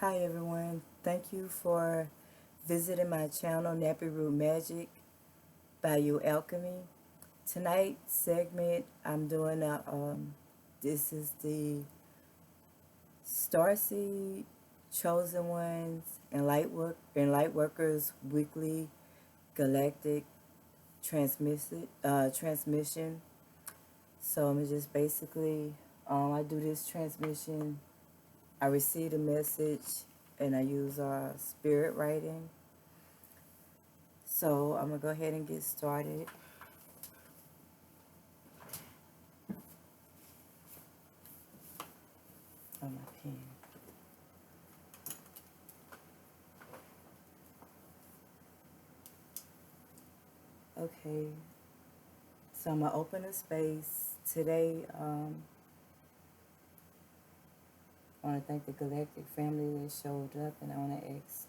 Hi everyone, thank you for visiting my channel Nappy Root Magic by You Alchemy. Tonight's segment I'm doing this is the Starseed, Chosen Ones, and Light Workers Weekly Galactic Transmission. So I'm just basically I do this transmission. I receive a message and I use spirit writing. So I'm going to go ahead and get started on my pen. Okay, so I'm going to open a space. Today, I want to thank the Galactic Family that showed up, and I want to ask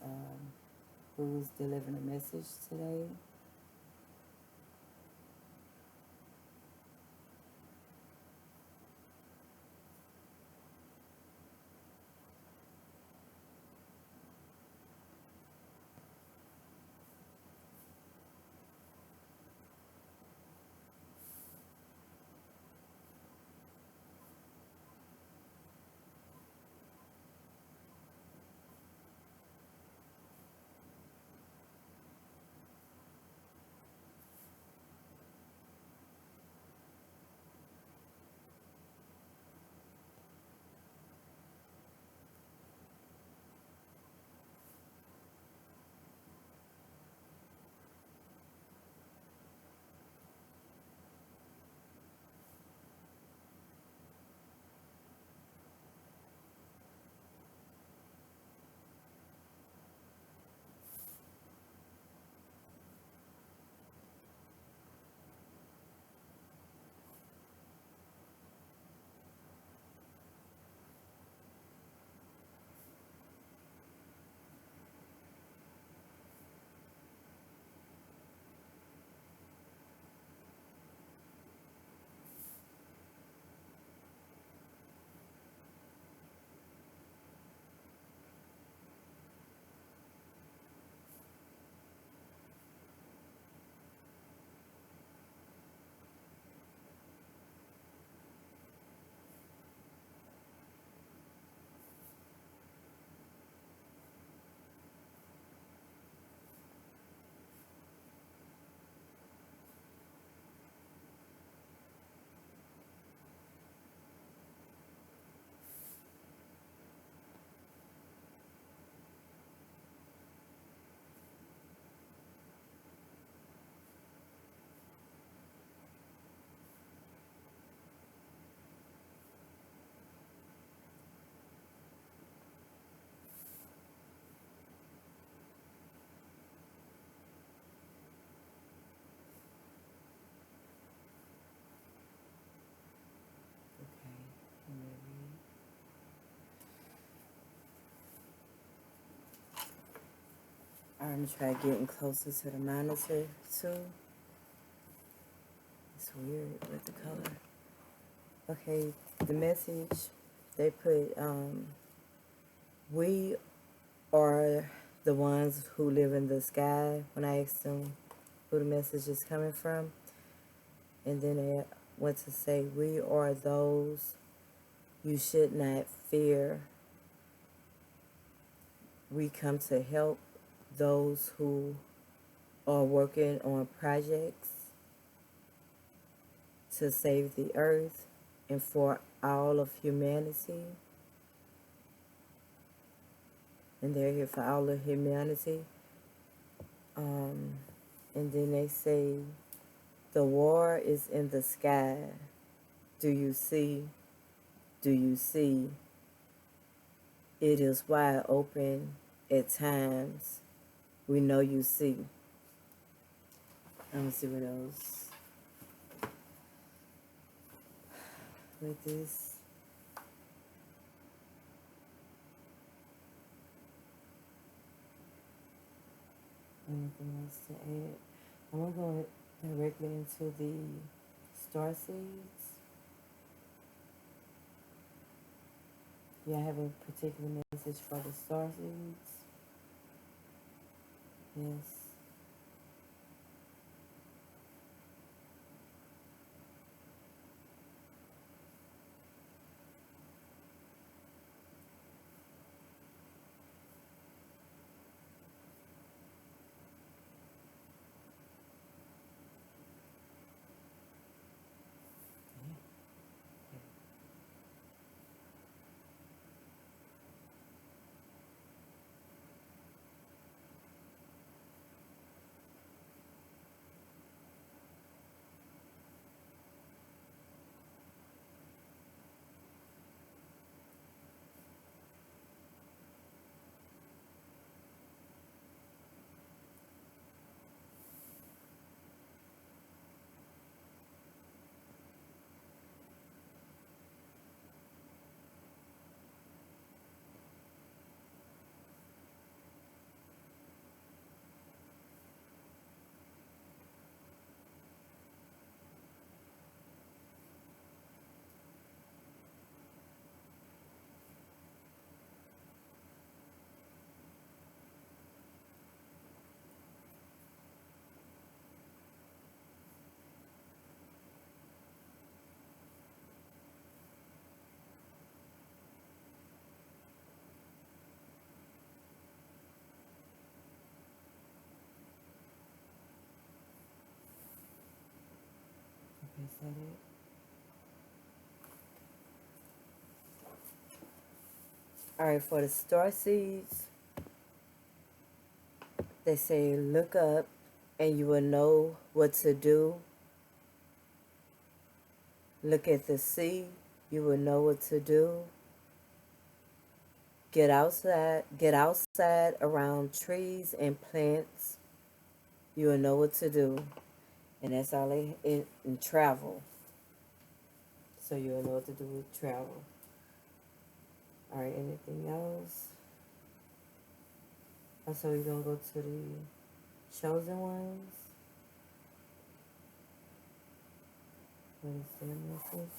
who's delivering a message today. Okay, let me read. I'm trying to get closer to the monitor too. It's weird with the color. Okay, the message they put, we are the ones who live in the sky. When I asked them who the message is coming from, and then they went to say, we are those you should not fear. We come to help those who are working on projects to save the earth and for all of humanity. And they're here for all of humanity. And then they say, the war is in the sky. Do you see? Do you see? It is wide open at times. We know you see. Let me see what else with this. Anything else to add? I'm going to go directly into the star seeds. Do you have a particular message for the star seeds? Yes. Okay, is that it? All right, for the star seeds, they say look up and you will know what to do. Look at the sea, you will know what to do. Get outside around trees and plants, you will know what to do. And that's all in travel. So you will know what to do with travel. All right, anything else? So we're going to go to the chosen ones. What is their message?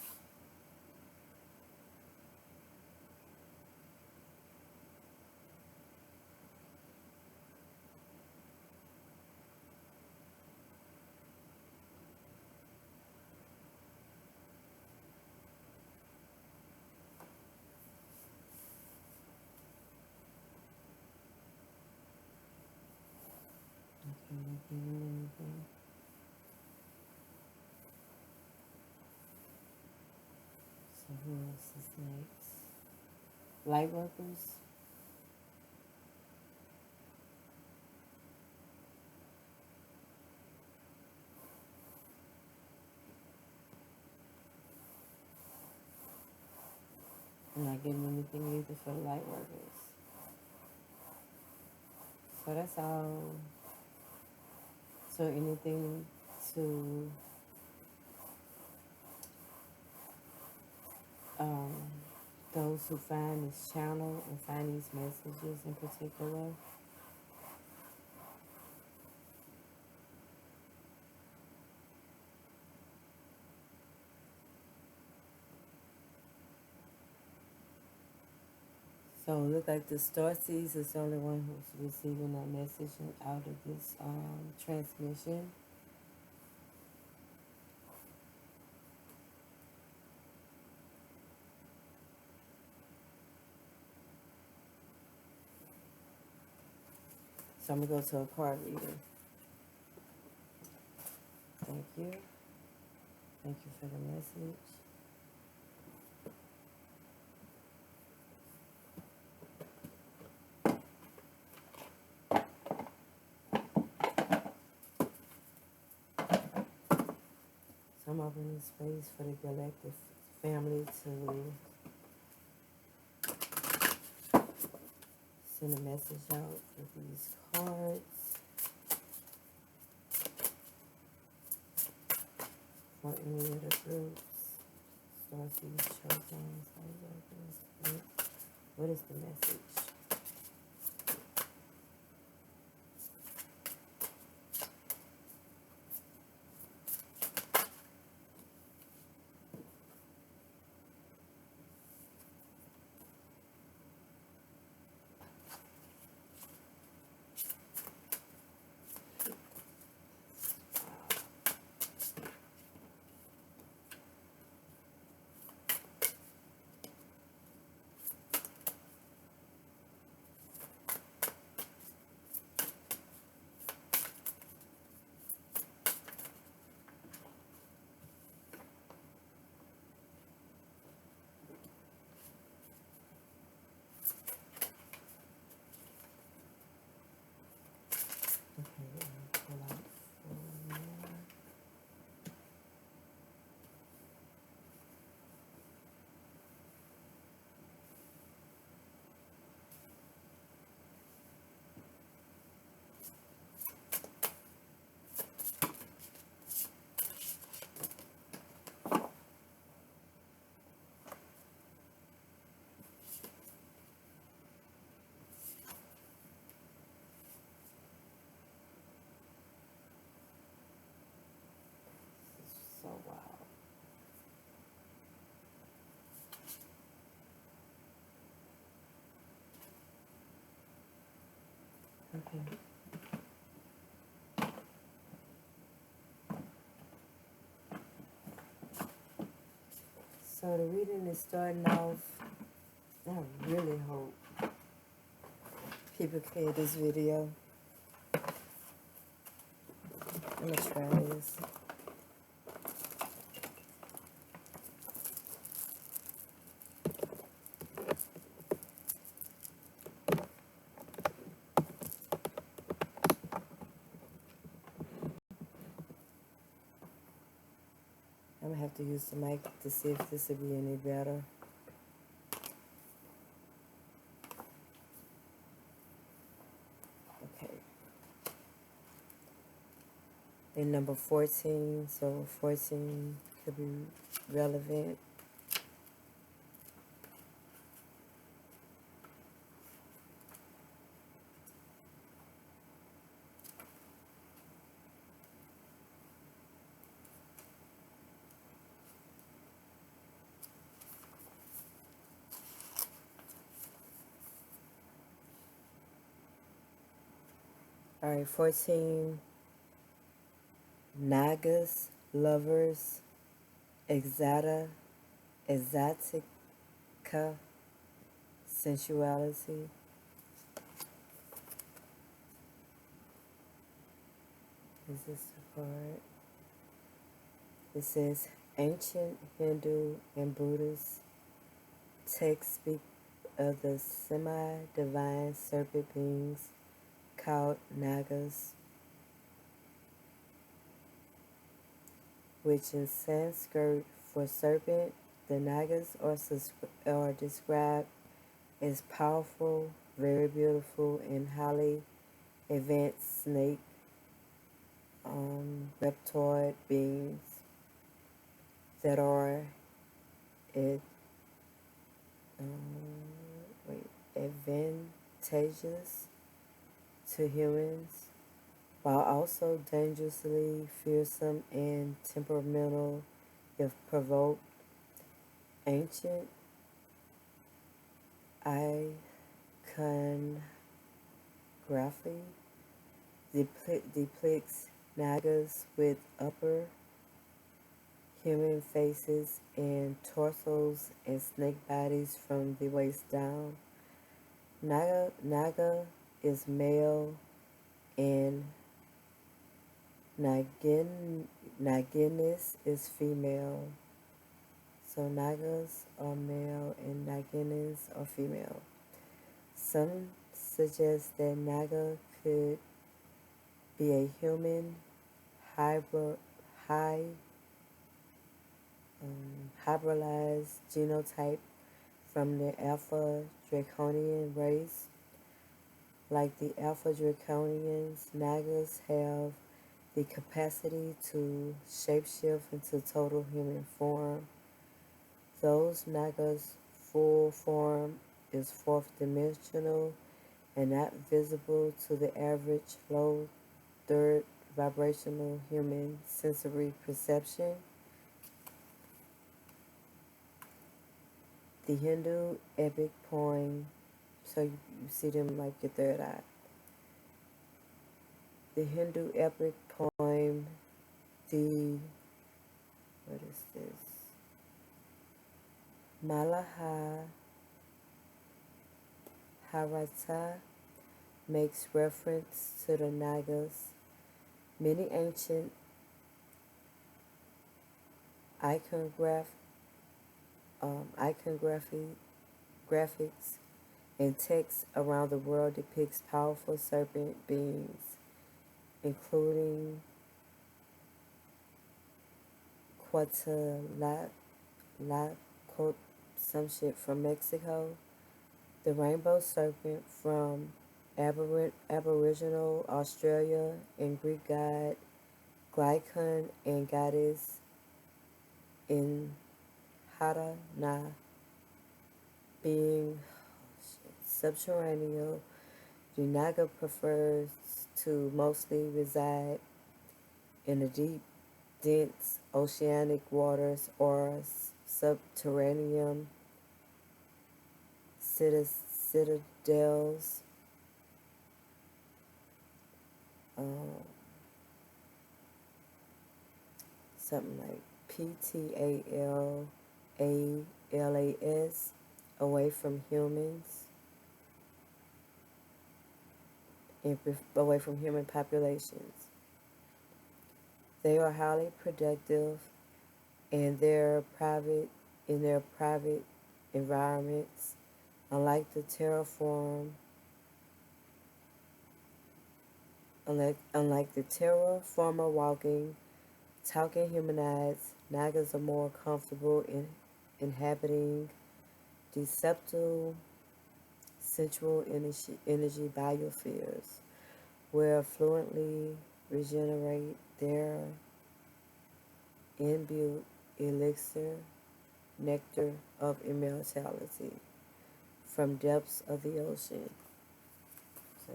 Okay, not giving anything. So who else is next? Light workers. I'm not getting anything either for the light workers. So that's all. So anything to um, those who find this channel and find these messages in particular. So it looks like the star seeds is the only one who's receiving that message out of this transmission. So I'm going to go to a card reading. Thank you. Thank you for the message. So I'm opening space for the Galactic Family to send a message out with these cards for any of the groups. Starseeds, Chosen, Lightworkers. What is the message? So the reading is starting off. I really hope people can hear this video. I'm gonna try this. I'm gonna have to use the mic to see if this will be any better. Okay. And number 14, so 14 could be relevant. All right, 14, Nagas, lovers, exotica, sensuality. Is this the part? It says, ancient Hindu and Buddhist texts speak of the semi-divine serpent beings called Nagas, which in Sanskrit for serpent, the Nagas are described as powerful, very beautiful, and highly advanced snake reptoid beings that are advantageous to humans, while also dangerously fearsome and temperamental if provoked. Ancient iconography depicts Nagas with upper human faces and torsos and snake bodies from the waist down. Naga is male and Naginis is female. So Nagas are male and Naginis are female. Some suggest that Naga could be a human hybridized genotype from the Alpha Draconian race. Like the Alpha Draconians, Nagas have the capacity to shapeshift into total human form. Those Nagas' full form is fourth dimensional and not visible to the average low third vibrational human sensory perception. The Hindu epic poem, so you see them like your third eye. The Hindu epic poem, what is this? Mahabharata makes reference to the Nagas. Many ancient graphics and texts around the world depicts powerful serpent beings, including some shit from Mexico, the rainbow serpent from Aboriginal Australia, and Greek god Glycon and goddess in Hadana being subterranean. The Naga prefers to mostly reside in the deep, dense oceanic waters or subterranean citadels. something like PTALALAS, away from humans and away from human populations. They are highly productive and in their private environments, unlike the terraformer walking, talking humanoids. Nagas are more comfortable in inhabiting deceptive sensual energy biospheres, where fluently regenerate their imbued elixir, nectar of immortality from depths of the ocean. So,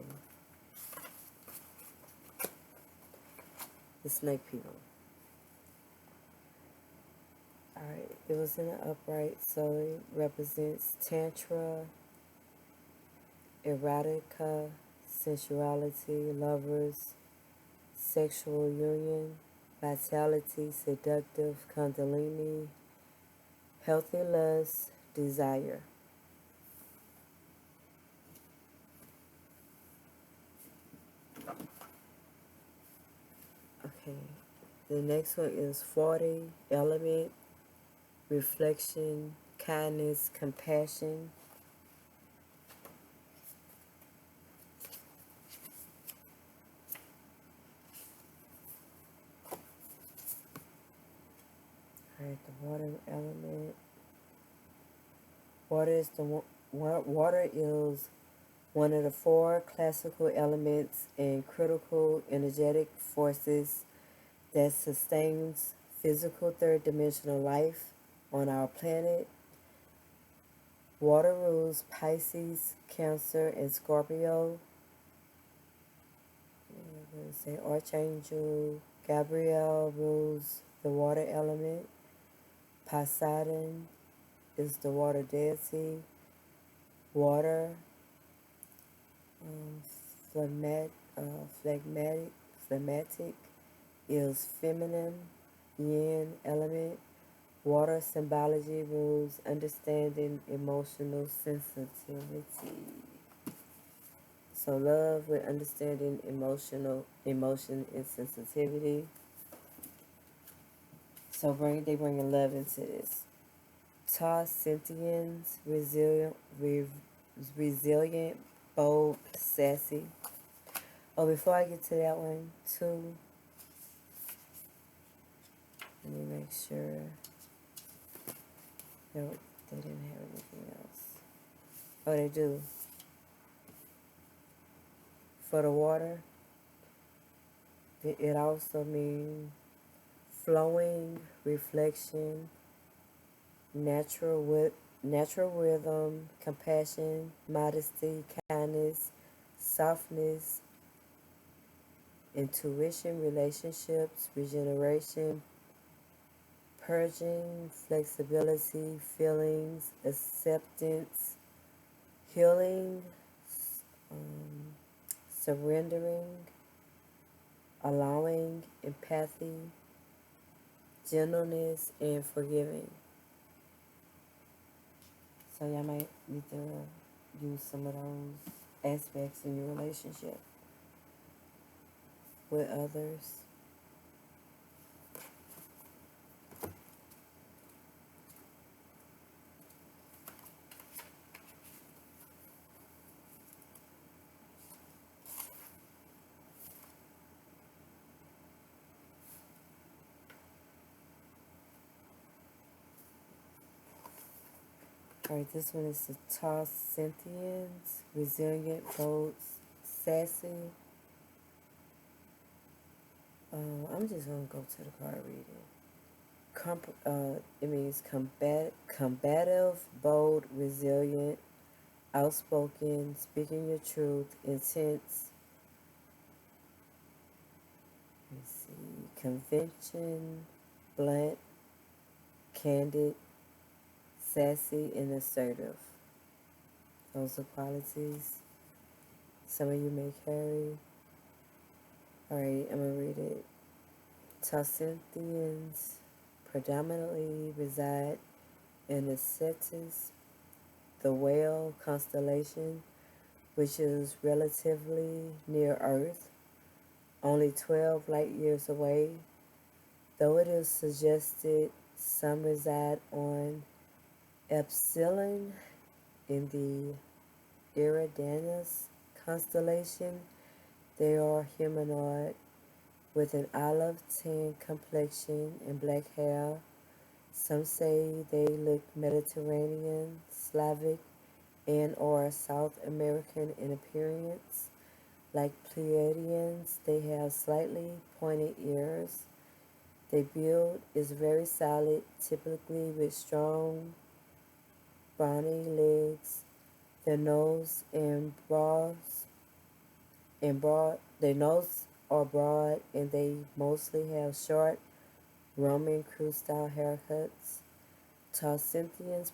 the snake people. Alright, it was in an upright, so it represents Tantra, erotica, sensuality, lovers, sexual union, vitality, seductive, kundalini, healthy lust, desire. Okay, the next one is 40, element, reflection, kindness, compassion. Alright, the water element. Water is one of the four classical elements and critical energetic forces that sustains physical third-dimensional life on our planet. Water rules Pisces, Cancer, and Scorpio. I'm going to say Archangel Gabriel rules the water element. Poseidon is the water deity. Water, phlegmatic is feminine, yin element. Water symbology rules understanding, emotional sensitivity. So love with understanding, emotion and sensitivity. So they bring love into this. Scythians, resilient, bold, sassy. Oh, before I get to that one, too, let me make sure. No, they didn't have anything else. Oh, they do. For the water, it also means flowing, reflection, natural rhythm, compassion, modesty, kindness, softness, intuition, relationships, regeneration, purging, flexibility, feelings, acceptance, healing, surrendering, allowing, empathy, gentleness, and forgiving. So y'all might need to use some of those aspects in your relationship with others. Alright, this one is the Scythians, resilient, bold, sassy. I'm just going to go to the card reading. It means combative, bold, resilient, outspoken, speaking your truth, intense. Let's see, convention, blunt, candid, sassy, and assertive. Those are qualities some of you may carry. Alright, I'm going to read it. Tarsithians predominantly reside in the Cetus, the Whale constellation, which is relatively near Earth, only 12 light years away, though it is suggested some reside on Epsilon in the Eridanus constellation. They are humanoid with an olive tan complexion and black hair. Some say they look Mediterranean, Slavic, and or South American in appearance. Like Pleiadians, they have slightly pointed ears. Their build is very solid, typically with strong, brawny legs. Their nose and their nose are broad, and they mostly have short Roman crew-style haircuts. Tarsithians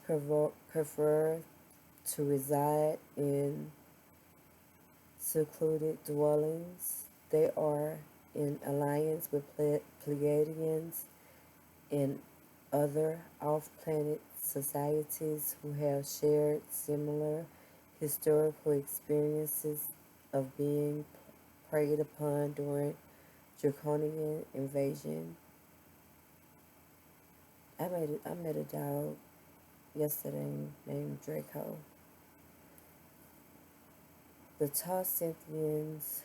prefer to reside in secluded dwellings. They are in alliance with Pleiadians and other off-planet societies who have shared similar historical experiences of being preyed upon during draconian invasion. I met a dog yesterday named Draco. The Tarsithians'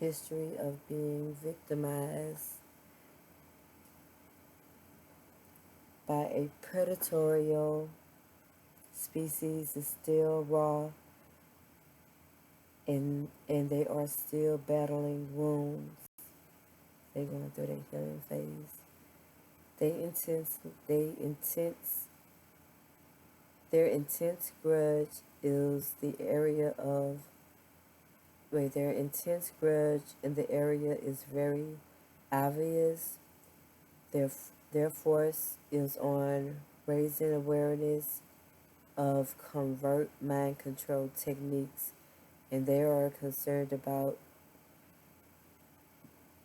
history of being victimized by a predatory species is still raw, and they are still battling wounds. They're going through their healing phase. Their intense grudge is the area of where their intense grudge in the area is very obvious. Their force is on raising awareness of covert mind control techniques, and they are concerned about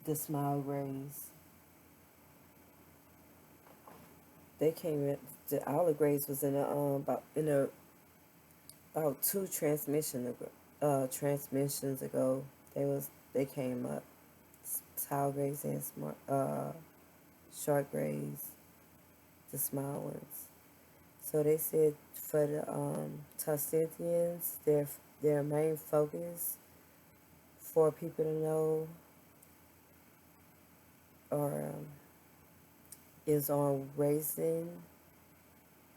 the small grays. They came in. All the grays was in about two transmissions ago. They came up. Tall grays and short grays, the small ones. So they said for the Tarsithians, their main focus for people to know or is on raising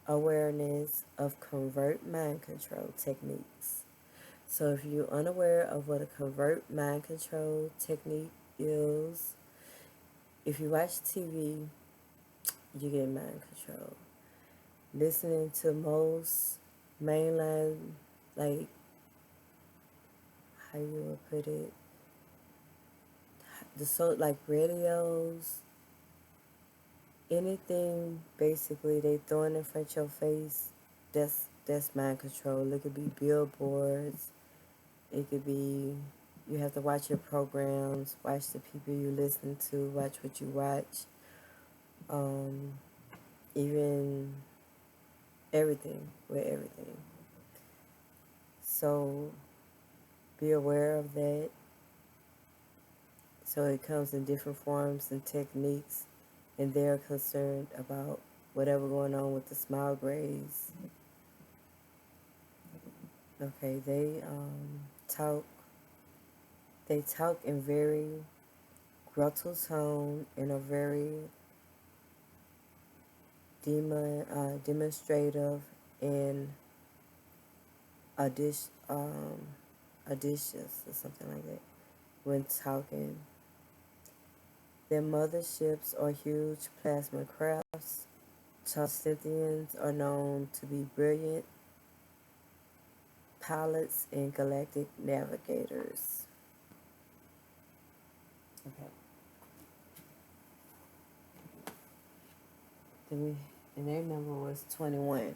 awareness of covert mind control techniques. So if you're unaware of what a covert mind control technique is, if you watch TV, you get mind control. Listening to most mainline, like, how you would put it, like radios, anything basically they throwing in front of your face, that's mind control. It could be billboards. It could be you have to watch your programs, watch the people you listen to, watch what you watch. Even everything with everything. So be aware of that. So it comes in different forms and techniques, and they're concerned about whatever going on with the small grays. Okay, they talk in very gruntal tone in a very demonstrative and audacious or something like that when talking. Their motherships are huge plasma crafts. Tarsithians are known to be brilliant pilots and galactic navigators. Okay. And their number was 21.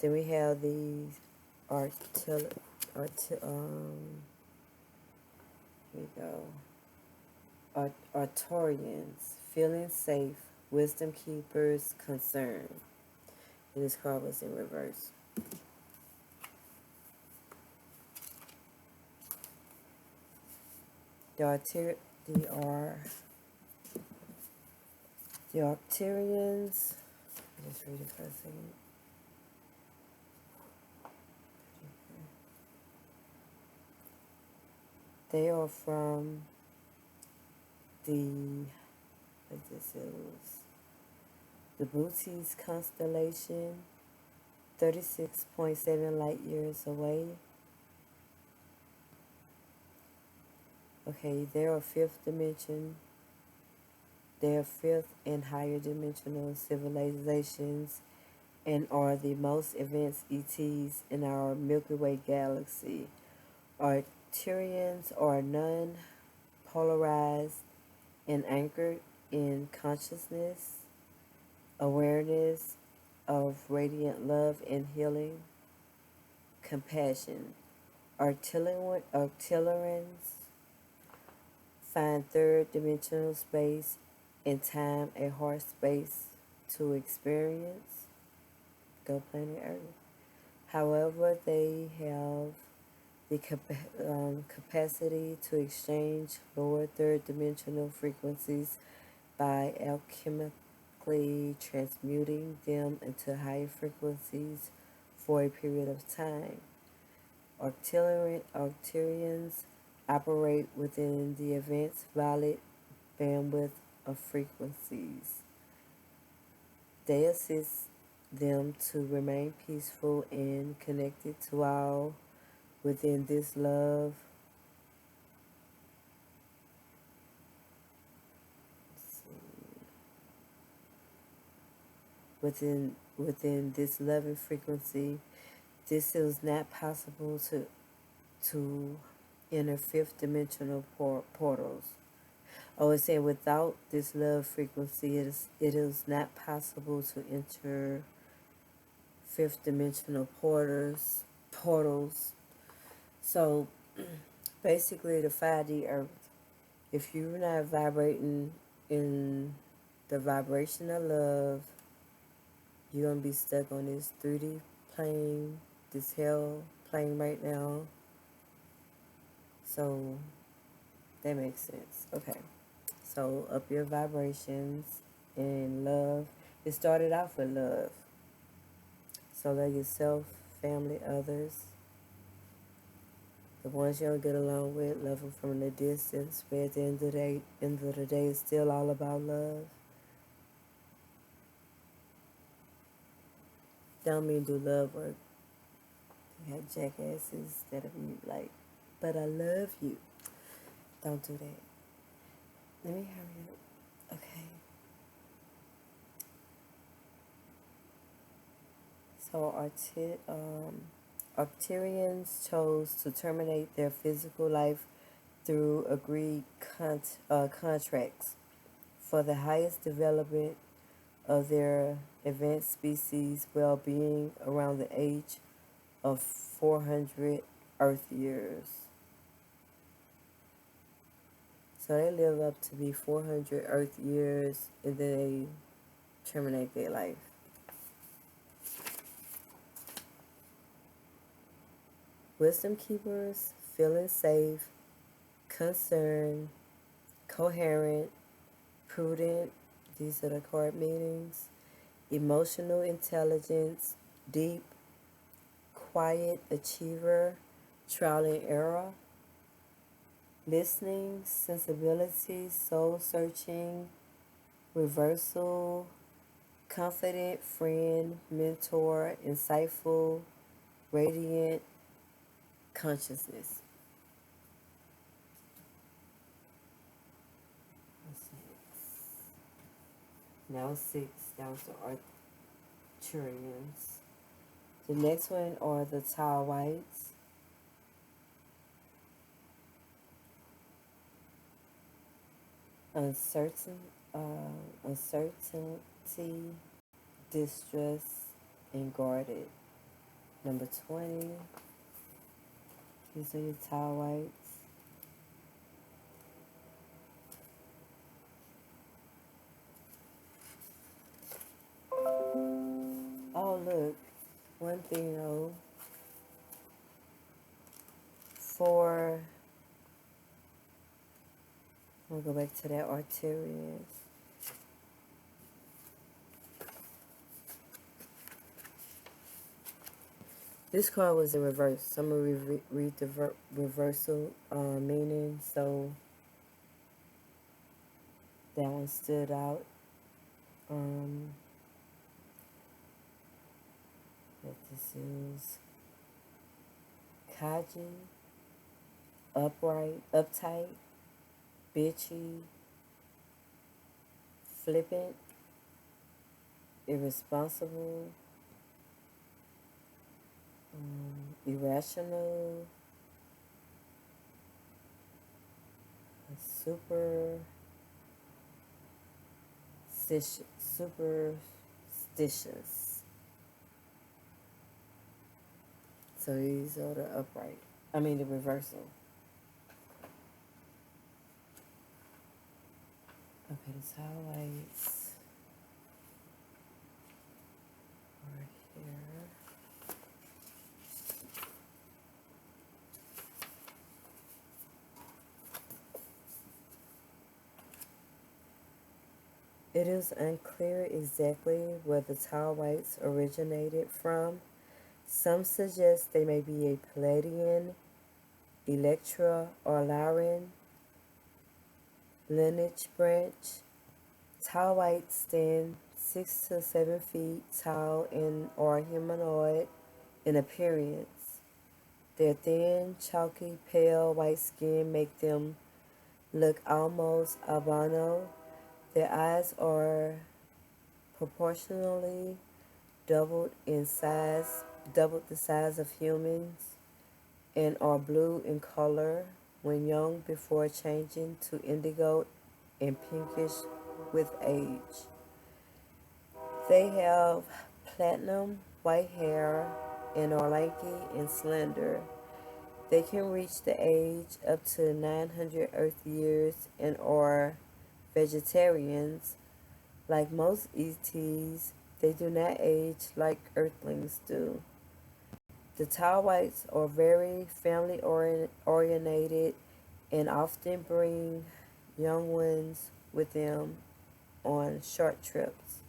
Then we have the Here we go. Artorians, feeling safe, wisdom keepers, concern. And this card was in reverse. The Arcturians. Just read it for a second. They are from the Bootes constellation, 36.7 light years away. Okay, they are fifth dimension. They are fifth and higher dimensional civilizations and are the most advanced ETs in our Milky Way galaxy. Arcturians are non-polarized and anchored in consciousness, awareness of radiant love and healing, compassion. Arcturians find third dimensional space and time a hard space to experience. Go planet Earth. However, they have the capacity to exchange lower third dimensional frequencies by alchemically transmuting them into higher frequencies for a period of time. Arcturians operate within the advanced violet bandwidth of frequencies. They assist them to remain peaceful and connected to all within this love. Within this loving frequency, this is not possible to enter fifth dimensional portals. Oh, it's saying without this love frequency, it is not possible to enter fifth dimensional portals. So basically, the 5D Earth, if you're not vibrating in the vibration of love, you're going to be stuck on this 3D plane, this hell plane right now. So that makes sense. Okay. So up your vibrations in love. It started off with love. So love yourself, family, others. The ones you don't get along with, love them from a distance. But at the end of the day, it's still all about love. Don't mean do love work. You have jackasses that'll be like, but I love you. Don't do that. Let me hurry up. Okay. So Arcturians chose to terminate their physical life through agreed contracts for the highest development of their advanced species well-being around the age of 400 Earth years. So they live up to be 400 Earth years and then they terminate their life. Wisdom keepers, feeling safe, concerned, coherent, prudent. These are the card meanings. Emotional intelligence, deep, quiet, achiever, trial and error. Listening, sensibility, soul searching, reversal, confident, friend, mentor, insightful, radiant, consciousness. Now 6. That was the Arcturians. The next one are the Tall Whites. Uncertainty, distress, and guarded. Number 20. These are your Tall Whites. One thing though, for, I'm gonna go back to that Arterian. This card was in reverse. So I'm going to read the reversal meaning. So that one stood out. That this is Kaji, upright, uptight, bitchy, flippant, irresponsible, irrational, superstitious. So these are the upright. I mean the reversal. Okay, the highlights right here. It is unclear exactly where the tile whites originated from. Some suggest they may be a Palladian, Electra, or Lyran lineage branch. Tile whites stand 6 to 7 feet tall and are humanoid in appearance. Their thin, chalky, pale white skin make them look almost albino. Their eyes are proportionally doubled the size of humans, and are blue in color when young before changing to indigo and pinkish with age. They have platinum white hair and are lanky and slender. They can reach the age up to 900 Earth years and are vegetarians. Like most ETs, they do not age like Earthlings do. The tall whites are very family oriented and often bring young ones with them on short trips.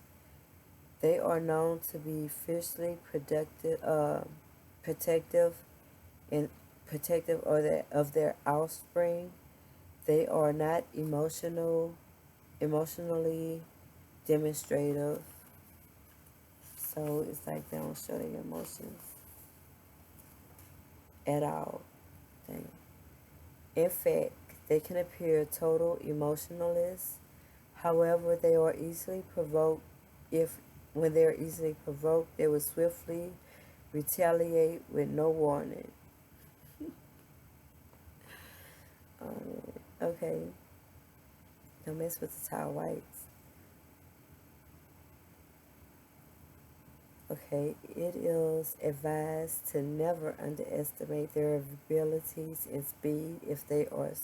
They are known to be fiercely protective and protective of their offspring. They are not emotionally demonstrative. So it's like they don't show their emotions at all. In fact, they can appear total emotionalists. However, they are easily provoked. When they are easily provoked, they will swiftly retaliate with no warning. Okay, don't mess with the tall whites. Okay, it is advised to never underestimate their abilities and speed if they are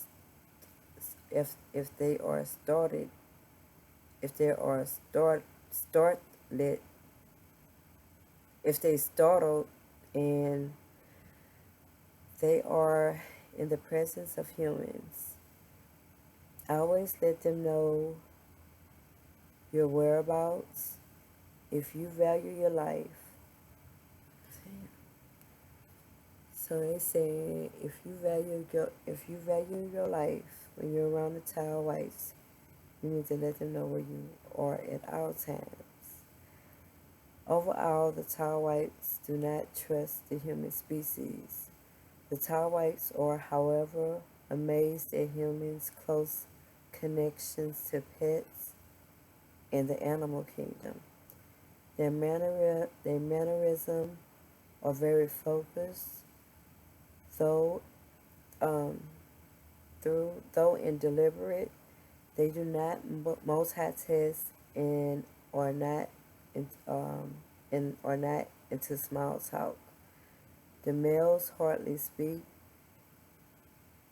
started if they are startlet if they startled and they are in the presence of humans. Always let them know your whereabouts if you value your life. So they say if you value your life when you're around the tile whites, you need to let them know where you are at all times. Overall, the tile whites do not trust the human species. The tile whites are, however, amazed at humans' close connections to pets and the animal kingdom. Their mannerisms are very focused, though indeliberate. They do not multitask and are not into small talk. The males hardly speak,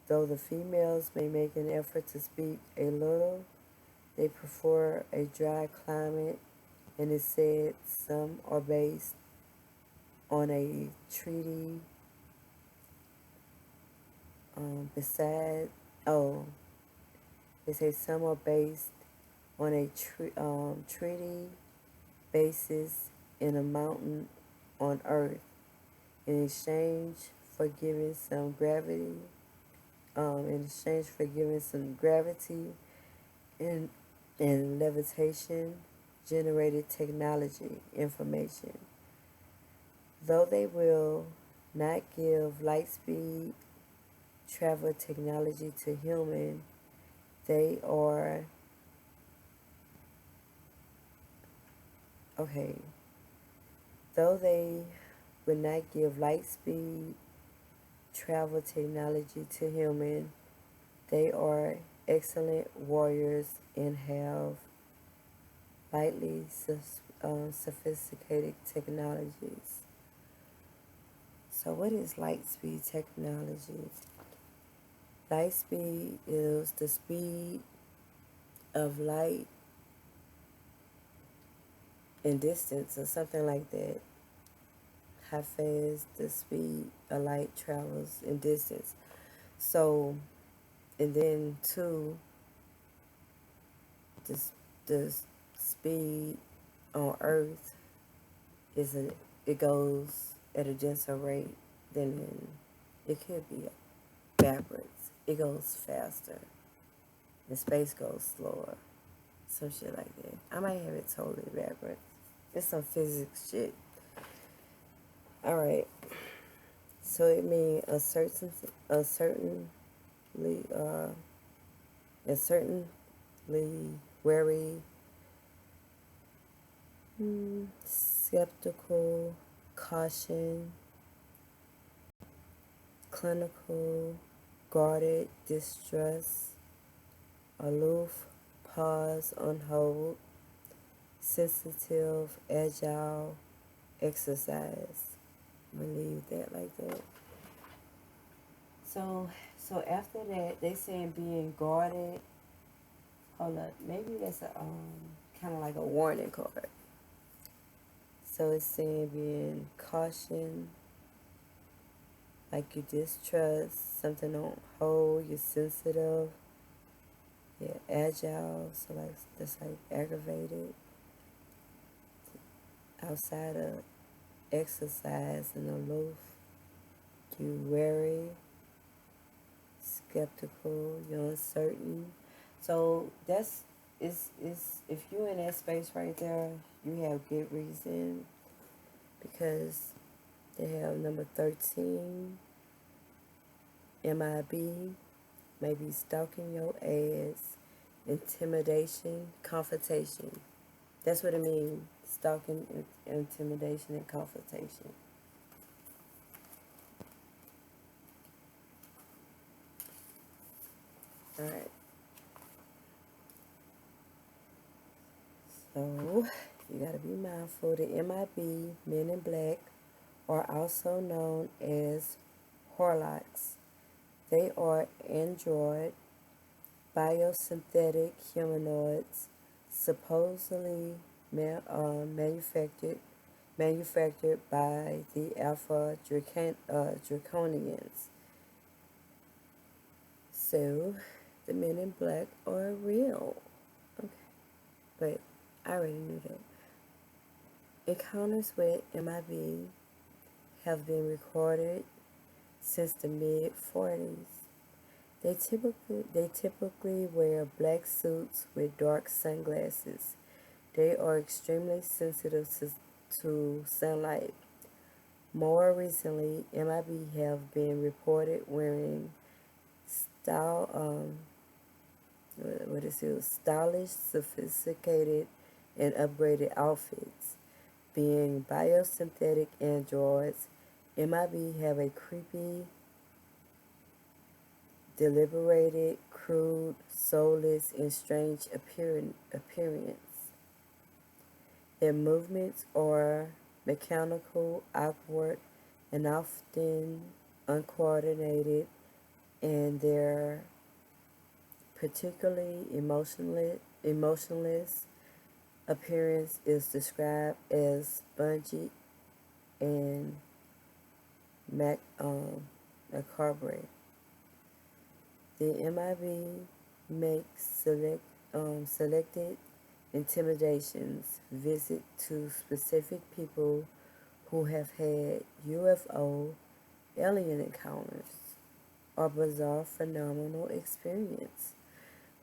though the females may make an effort to speak a little. They prefer a dry climate, and it said some are based on a treaty beside, oh, they say some are based on a treaty basis in a mountain on Earth in exchange for giving some gravity, and, and levitation generated technology information. Though they will not give light speed travel technology to human, they are okay. Though they would not give light speed travel technology to human, they are excellent warriors and have lightly sophisticated technologies. So what is light speed technology? Light speed is the speed of light in distance or something like that. How fast the speed of light travels in distance. So, and then two, the speed on Earth it goes at a denser rate than it could be backwards. It goes faster. And space goes slower. Some shit like that. I might have it totally backwards. It's some physics shit. Alright. So it means certainly wary, skeptical, caution, clinical, guarded, distrust, aloof, pause, on hold, sensitive, agile, exercise. I'm gonna leave that like that. So after that, they saying being guarded. Hold up, maybe that's a kind of like a warning card. So it's saying being caution, like you distrust something on hold, you're sensitive, you're agile, so like that's like aggravated, outside of exercise and aloof, you wary, skeptical, you're uncertain. So that's is if you're in that space right there, you have good reason, because they have number 13, MIB, maybe stalking your ass, intimidation, confrontation. That's what it means, stalking, intimidation, and confrontation. Alright. So, you gotta be mindful. The MIB, Men in Black, are also known as Horlocks. They are android, biosynthetic humanoids, supposedly manufactured by the Alpha Draconians. So, the Men in Black are real. Okay, but I already knew that. Encounters with MIB have been recorded since the mid-40s. They typically wear black suits with dark sunglasses. They are extremely sensitive to sunlight. More recently, MIB have been reported wearing stylish, sophisticated, and upgraded outfits. Being biosynthetic androids, MIB have a creepy, deliberated, crude, soulless, and strange appearance. Their movements are mechanical, awkward, and often uncoordinated, and their particularly emotionless appearance is described as spongy and macabre. The MIB makes selected intimidations visit to specific people who have had UFO alien encounters or bizarre phenomenal experience.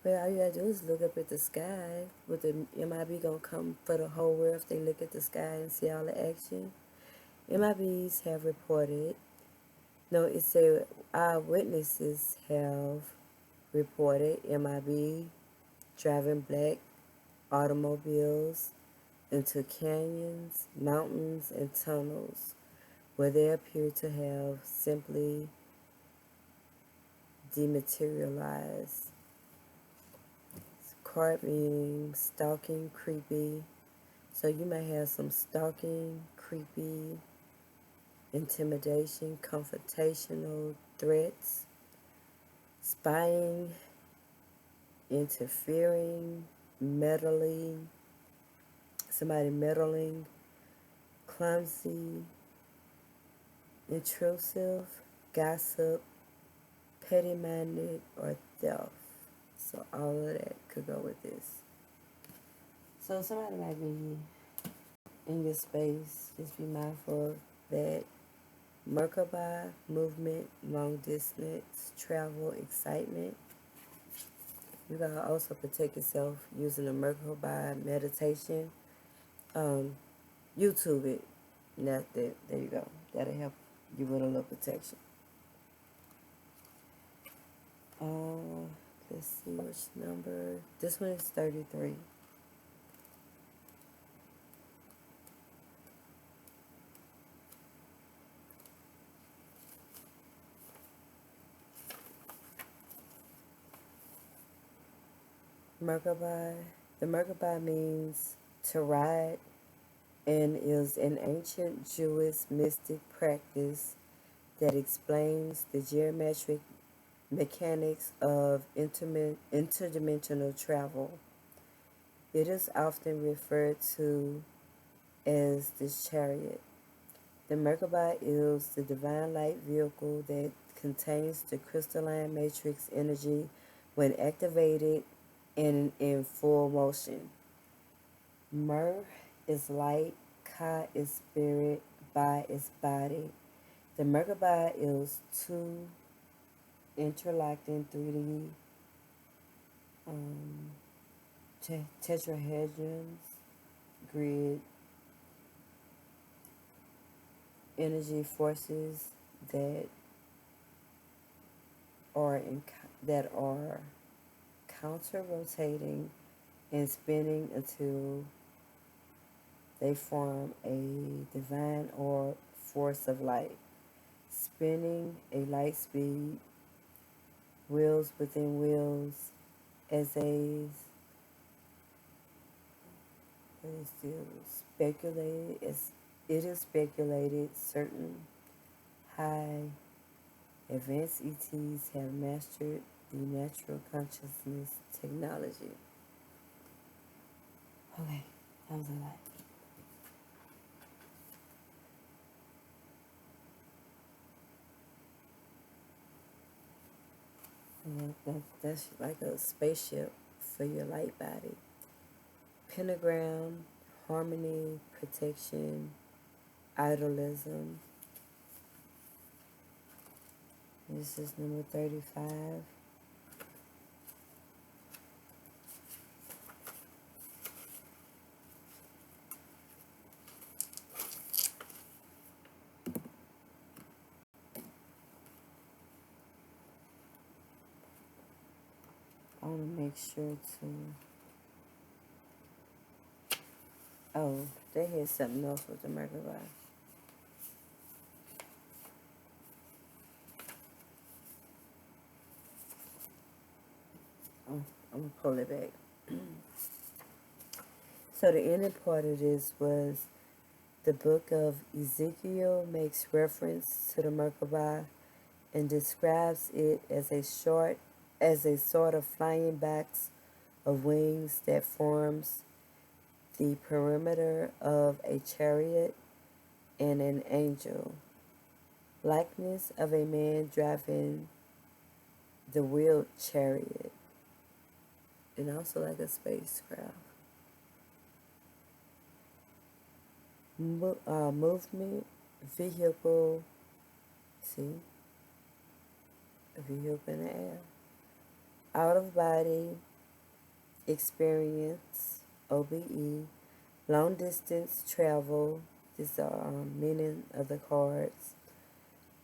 But all you gotta do is look up at the sky. With the MIB gonna come for the whole world if they look at the sky and see all the action? MIBs have reported, no, it said eyewitnesses have reported MIB driving black automobiles into canyons, mountains, and tunnels where they appear to have simply dematerialized. Card meaning stalking, creepy. So you may have some stalking, creepy, intimidation, confrontational threats, spying, interfering, meddling, somebody meddling, clumsy, intrusive, gossip, petty-minded, or theft. So all of that could go with this. So somebody might be in your space. Just be mindful of that. Merkaba, movement, long distance, travel, excitement. You gotta also protect yourself using the Merkaba meditation. YouTube it. There you go. That'll help you with a little protection. Let's see which number. This one is 33. Merkaba. The Merkaba means to ride and is an ancient Jewish mystic practice that explains the geometric mechanics of interdimensional travel. It is often referred to as the chariot. The Merkaba is the divine light vehicle that contains the crystalline matrix energy when activated and in full motion. Mer is light, Ka is spirit, Ba is body. The Merkaba is two interlocking 3D tetrahedrons grid energy forces that are counter rotating and spinning until they form a divine or force of light, spinning a light speed, wheels within wheels, as it is speculated certain high advanced ETs have mastered the natural consciousness technology. Okay, that was a lot. That's like a spaceship for your light body. Pentagram, harmony, protection, idolism. This is number 35. I want to make sure to... Oh, they had something else with the Merkaba. I'm going to pull it back. So the ending part of this was the book of Ezekiel makes reference to the Merkaba and describes it as a sort of flying box of wings that forms the perimeter of a chariot and an angel. Likeness of a man driving the wheeled chariot, and also like a spacecraft. Movement, vehicle, see, a vehicle in the air. Out of body, experience, OBE, long distance travel, these are meaning of the cards.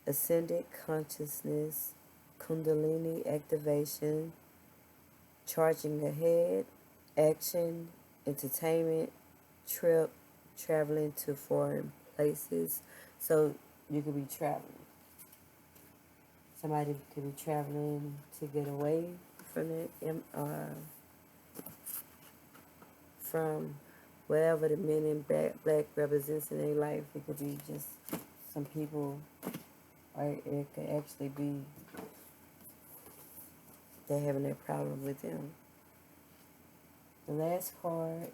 Ascended consciousness, Kundalini activation, charging ahead, action, entertainment, trip, traveling to foreign places. So you could be traveling. Somebody could be traveling to get away from it, from whatever the men in black represents in their life. It could be just some people, or it could actually be they're having that problem with them. The last card,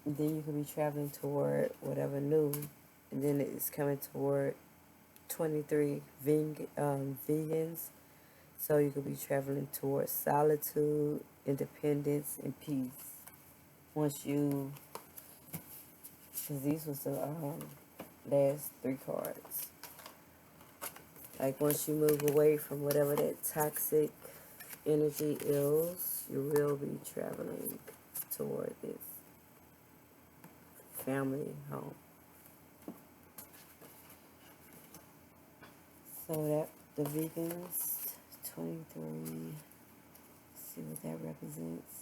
then you could be traveling toward whatever new, and then it's coming toward 23 vegans. So you could be traveling towards solitude, independence, and peace. Once you, because these was the last 3 cards. Like once you move away from whatever that toxic energy is, you will be traveling toward this family home. So that the vegans, 23, see what that represents.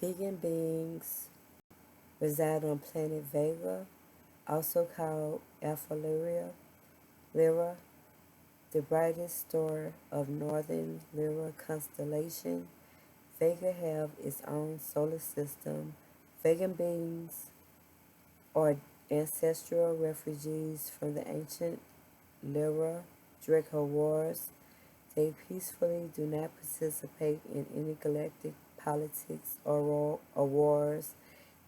Vegan beings reside on planet Vega, also called Alpha Lyra, the brightest star of northern Lyra constellation. Vega have its own solar system. Vegan beings are ancestral refugees from the ancient Lyra Draco Wars. They peacefully do not participate in any galactic politics or wars,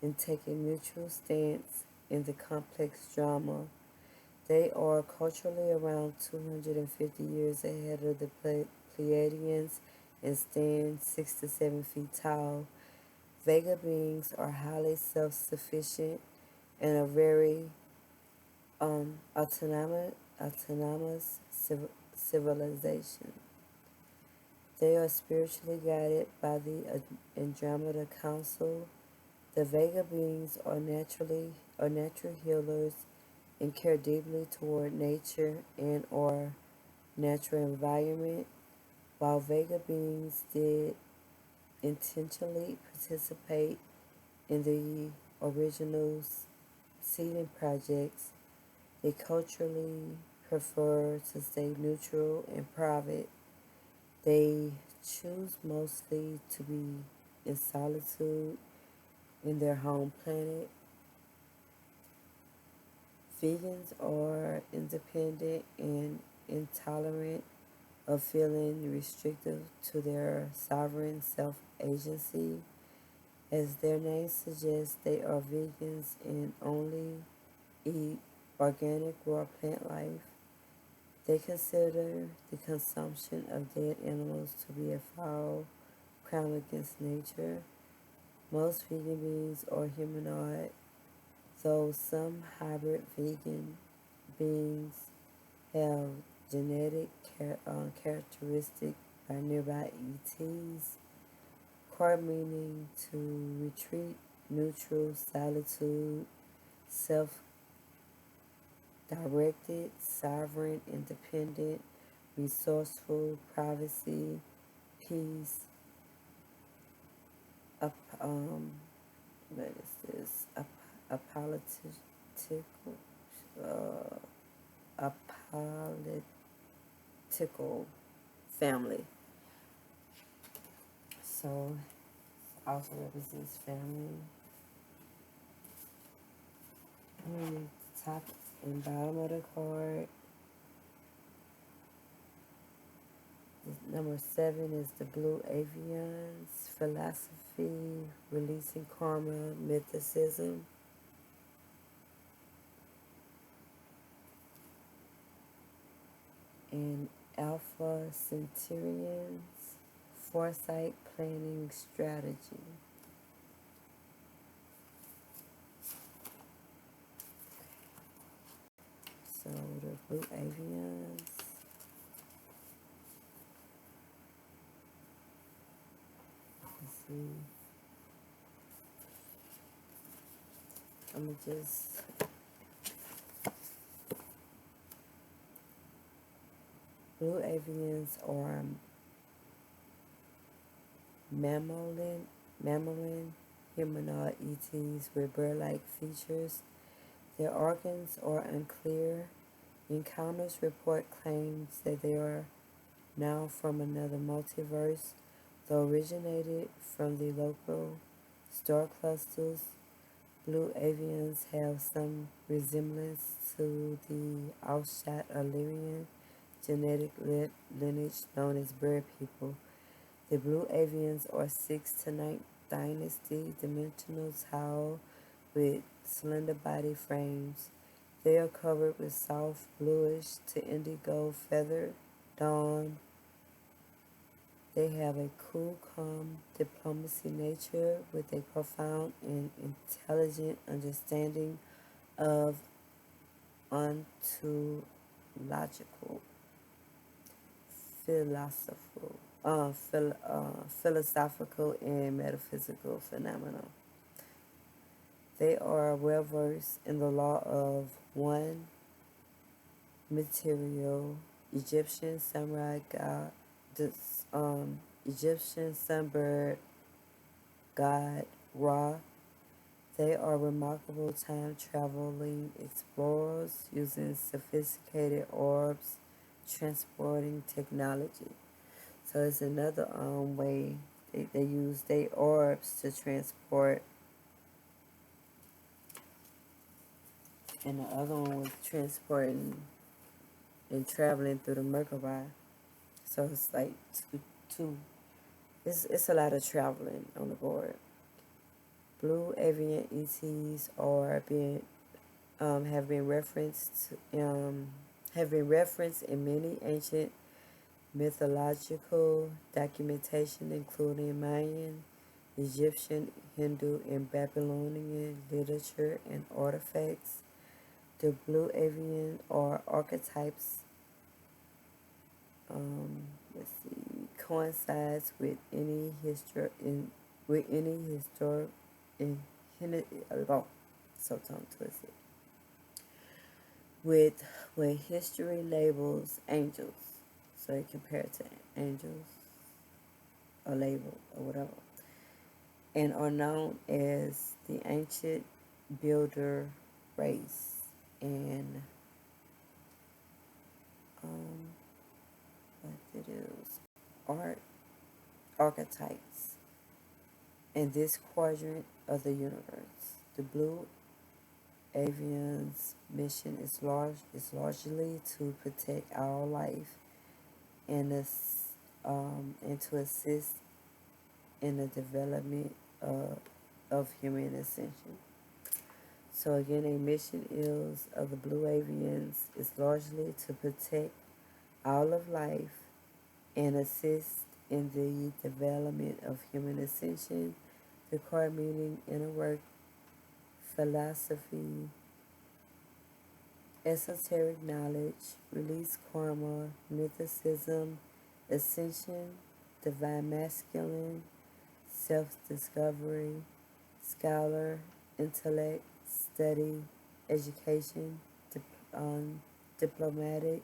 and take a neutral stance in the complex drama. They are culturally around 250 years ahead of the Pleiadians and stand 6 to 7 feet tall. Vega beings are highly self-sufficient and a very autonomous civilization. They are spiritually guided by the Andromeda Council. The Vega beings are natural healers and care deeply toward nature and or natural environment. While Vega beings did intentionally participate in the original seeding projects, they culturally prefer to stay neutral and private. They choose mostly to be in solitude in their home planet. Vegans are independent and intolerant of feeling restrictive to their sovereign self-agency. As their name suggests, they are vegans and only eat organic raw plant life. They consider the consumption of dead animals to be a foul crime against nature. Most vegan beings are humanoid, though some hybrid vegan beings have genetic characteristics by nearby ETs. Card meaning to retreat, neutral, solitude, self-directed, sovereign, independent, resourceful, privacy, peace. What is this? A political family. So So also represents family. The top and bottom of the card. Number 7 is the Blue Avians, philosophy, releasing karma, mythicism. And Alpha Centurions, foresight, planning, strategy. So the Blue Avians. Let's see. I'm gonna just Blue Avians are mammalian humanoid ETs with bird-like features. Their organs are unclear. Encounters report claims that they are now from another multiverse, though originated from the local star clusters. Blue avians have some resemblance to the outshot Illyrian genetic lineage known as bird people. The blue avians are 6th to 9th dynasty dimensional tau with slender body frames. They are covered with soft bluish to indigo feathered dawn. They have a cool, calm diplomacy nature with a profound and intelligent understanding of ontological, philosophical, and metaphysical phenomena. They are well versed in the law of one material. Egyptian samurai god, Egyptian sunbird god Ra. They are remarkable time traveling explorers using sophisticated orbs, transporting technology. So it's another way they use their orbs to transport. And the other one was transporting and traveling through the Merkaba. So it's like two. It's a lot of traveling on the board. Blue avian ETs are have been referenced in many ancient mythological documentation, including Mayan, Egyptian, Hindu, and Babylonian literature and artifacts. The blue avian are archetypes. Coincides with any historic so tongue twisted. With when history labels angels, so they compare it to angels, or label or whatever, and are known as the ancient builder race and what it is archetypes in this quadrant of the universe. The blue avian's mission is largely to protect our life and to assist in the development of human ascension. So again, a mission is of the blue avians is largely to protect all of life and assist in the development of human ascension. The card meaning inner work, philosophy, esoteric knowledge, release karma, mythicism, ascension, divine masculine, self-discovery, scholar, intellect, study, education, diplomatic,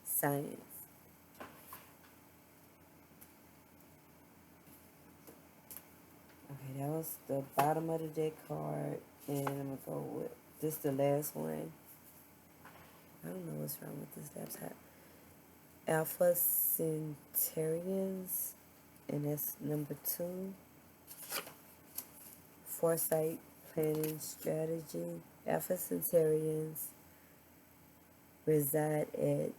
science. Okay, that was the bottom of the deck card, and I'm gonna go with this the last one. I don't know what's wrong with this laptop. Alpha Centaurians, And that's number 2. Foresight, planning, strategy. Alpha Centaurians reside at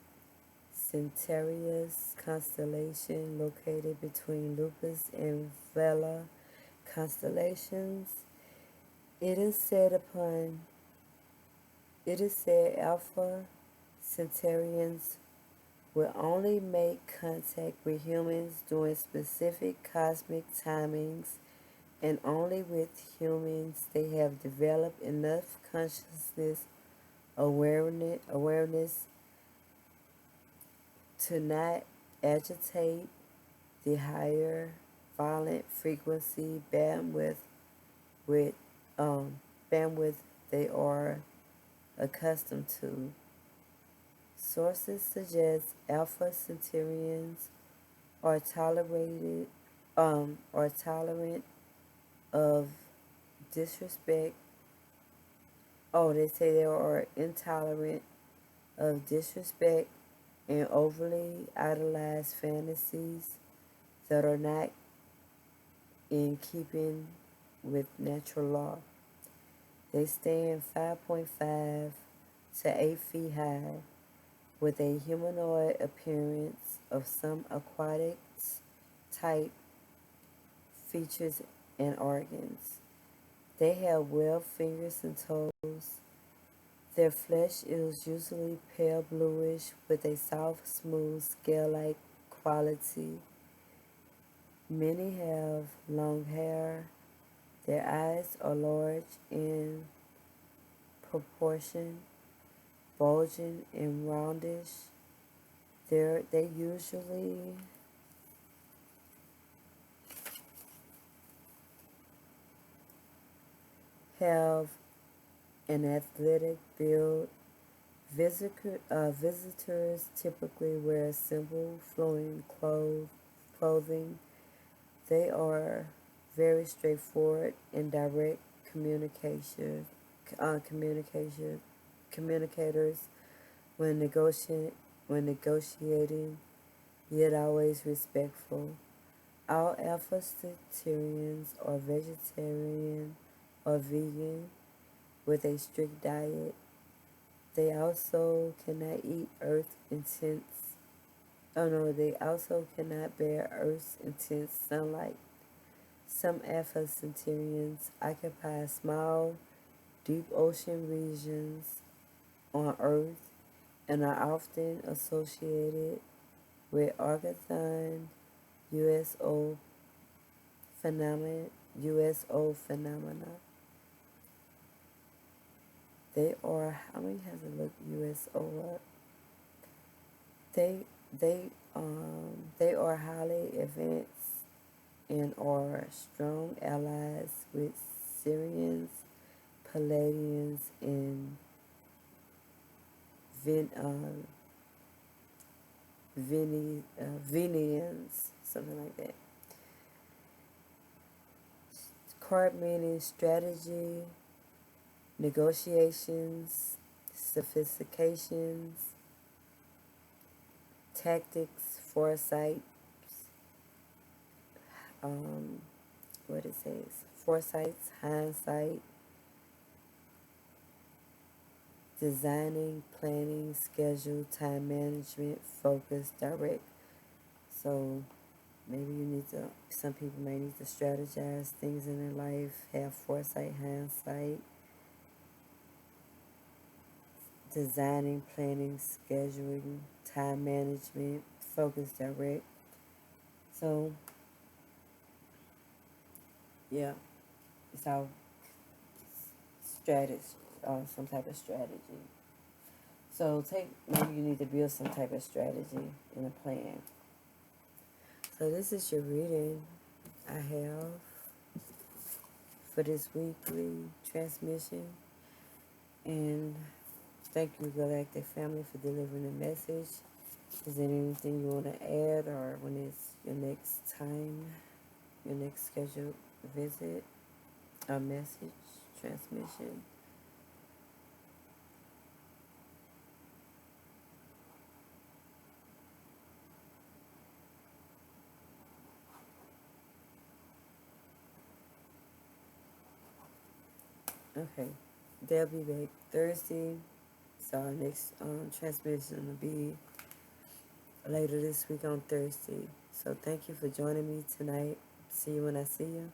Centaurus constellation located between Lupus and Vela constellations. It is said Alpha Centaurians will only make contact with humans during specific cosmic timings, and only with humans they have developed enough consciousness awareness to not agitate the higher violent frequency with bandwidth they are accustomed to. Sources suggest Alpha Centaurians are tolerant of disrespect. Oh, they say they are intolerant of disrespect and overly idolized fantasies that are not in keeping with natural law. They stand 5.5 to 8 feet high, with a humanoid appearance of some aquatic type features and organs. They have webbed fingers and toes. Their flesh is usually pale bluish with a soft, smooth, scale-like quality. Many have long hair. Their eyes are large in proportion, bulging and roundish. They usually have an athletic build. Visitors typically wear simple, flowing clothing. They are very straightforward and direct communicators when negotiating, yet always respectful. All Alpha Centaurians are vegetarian or vegan with a strict diet. They also cannot eat they also cannot bear Earth's intense sunlight. Some Alpha Centaurians occupy small, deep ocean regions on Earth and are often associated with Argentine USO phenomena. They are, how many has to look USO up? They are highly advanced and are strong allies with Syrians, Palladians, and Venians, something like that. Card meaning strategy, negotiations, sophistications, tactics, foresight, what it says, foresights, hindsight, designing, planning, schedule, time management, focus, direct. So maybe some people may need to strategize things in their life, have foresight, hindsight, designing, planning, scheduling, time management, focus, direct. So, yeah, it's all strategy, some type of strategy. So maybe you need to build some type of strategy and a plan. So this is your reading I have for this weekly transmission. And thank you, Galactic Family, for delivering the message. Is there anything you want to add, or when it's your next scheduled visit, or message, transmission? Okay. They'll be back Thursday. So our next transmission will be later this week on Thursday. So thank you for joining me tonight. See you when I see you.